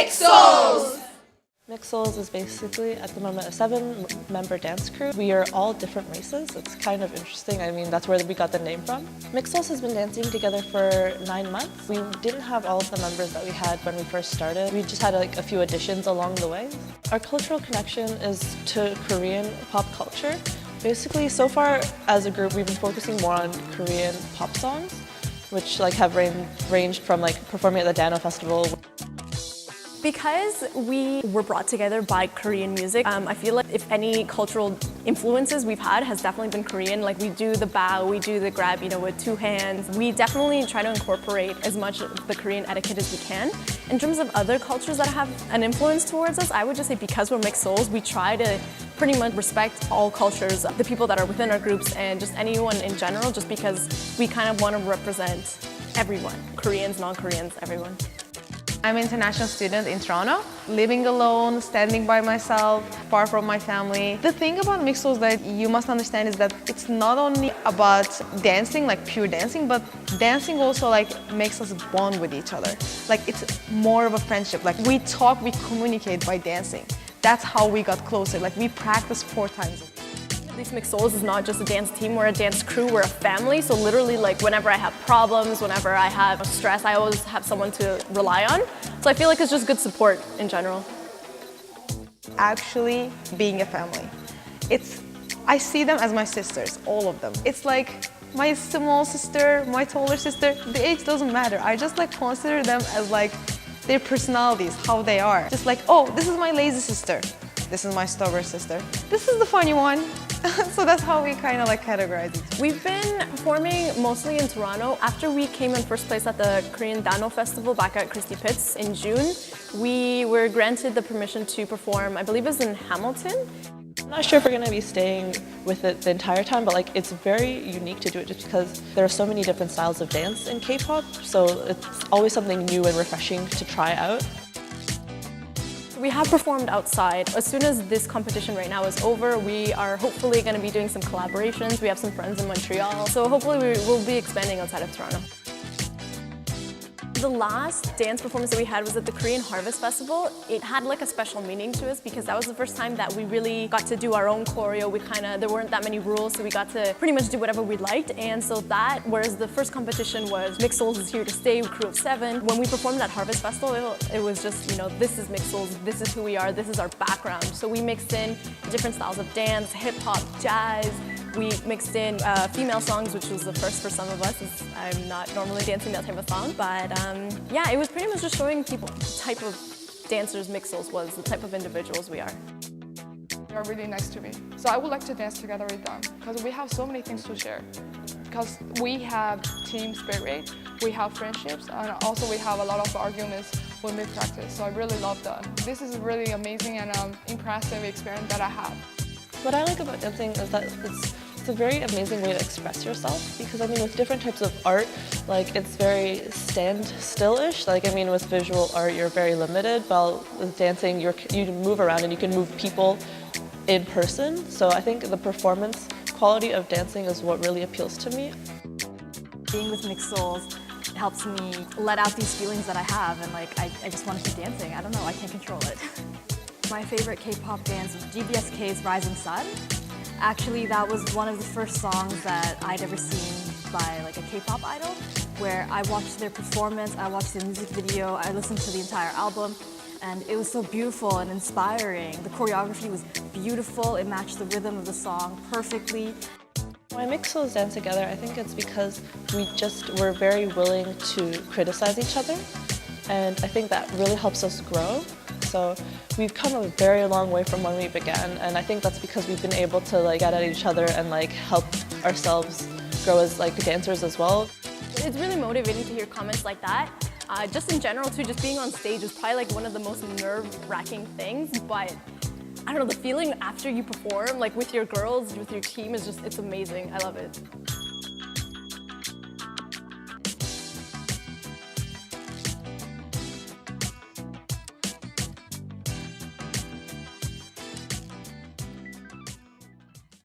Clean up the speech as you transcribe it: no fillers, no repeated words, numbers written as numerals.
Seouls! Seouls is basically, at the moment, a 7-member dance crew. We are all different races. It's kind of interesting. I mean, that's where we got the name from. Seouls has been dancing together for 9 months. We didn't have all of the members that we had when we first started. We just had like a few additions along the way. Our cultural connection is to Korean pop culture. Basically, so far as a group, we've been focusing more on Korean pop songs, which have ranged from performing at the Dano Festival. Because we were brought together by Korean music, I feel like if any cultural influences we've had has definitely been Korean. Like we do the bow, we do the grab, with 2 hands. We definitely try to incorporate as much of the Korean etiquette as we can. In terms of other cultures that have an influence towards us, I would just say because we're mixed souls, we try to pretty much respect all cultures, the people that are within our groups and just anyone in general, just because we kind of want to represent everyone, Koreans, non-Koreans, everyone. I'm an international student in Toronto, living alone, standing by myself, far from my family. The thing about Seouls that you must understand is that it's not only about dancing, pure dancing, but dancing also makes us bond with each other. It's more of a friendship. We talk, we communicate by dancing. That's how we got closer. We practice 4 times a week. Seouls is not just a dance team, we're a dance crew, we're a family. So literally whenever I have problems, whenever I have stress, I always have someone to rely on. So I feel like it's just good support in general. Actually being a family. I see them as my sisters, all of them. It's like my small sister, my taller sister, the age doesn't matter. I just consider them as their personalities, how they are. Just oh, this is my lazy sister. This is my stubborn sister. This is the funny one. So that's how we kind of categorize it. We've been performing mostly in Toronto. After we came in first place at the Korean Dano Festival back at Christie Pitts in June, we were granted the permission to perform, I believe it was in Hamilton. I'm not sure if we're going to be staying with it the entire time, but it's very unique to do it just because there are so many different styles of dance in K-pop, so it's always something new and refreshing to try out. We have performed outside. As soon as this competition right now is over, we are hopefully going to be doing some collaborations. We have some friends in Montreal, so hopefully we will be expanding outside of Toronto. The last dance performance that we had was at the Korean Harvest Festival. It had a special meaning to us because that was the first time that we really got to do our own choreo. There weren't that many rules, so we got to pretty much do whatever we liked. And so whereas the first competition was Seouls is here to stay, crew of 7. When we performed at Harvest Festival, it was just, this is Seouls, this is who we are, this is our background. So we mixed in different styles of dance, hip hop, jazz. We mixed in female songs, which was the first for some of us. I'm not normally dancing that type of song, but yeah, it was pretty much just showing people the type of dancers Seouls was, the type of individuals we are. They are really nice to me, so I would like to dance together with them because we have so many things to share. Because we have team spirit, we have friendships, and also we have a lot of arguments when we practice. So I really love that. This is a really amazing and impressive experience that I have. What I like about dancing is that it's a very amazing way to express yourself because with different types of art, it's very stand still-ish. With visual art, you're very limited, while with dancing, you can move around and you can move people in person. So I think the performance quality of dancing is what really appeals to me. Being with Seouls helps me let out these feelings that I have, and I just want to keep dancing. I don't know, I can't control it. My favorite K-pop dance is GBSK's Rising Sun. Actually, that was one of the first songs that I'd ever seen by a K-pop idol, where I watched their performance, I watched their music video, I listened to the entire album, and it was so beautiful and inspiring. The choreography was beautiful, it matched the rhythm of the song perfectly. When Seouls dance together, I think it's because we're very willing to criticize each other, and I think that really helps us grow. So we've come a very long way from when we began, and I think that's because we've been able to get at each other and help ourselves grow as dancers as well. It's really motivating to hear comments like that. Just in general too, just being on stage is probably one of the most nerve-wracking things, but I don't know, the feeling after you perform with your girls, with your team is it's amazing. I love it.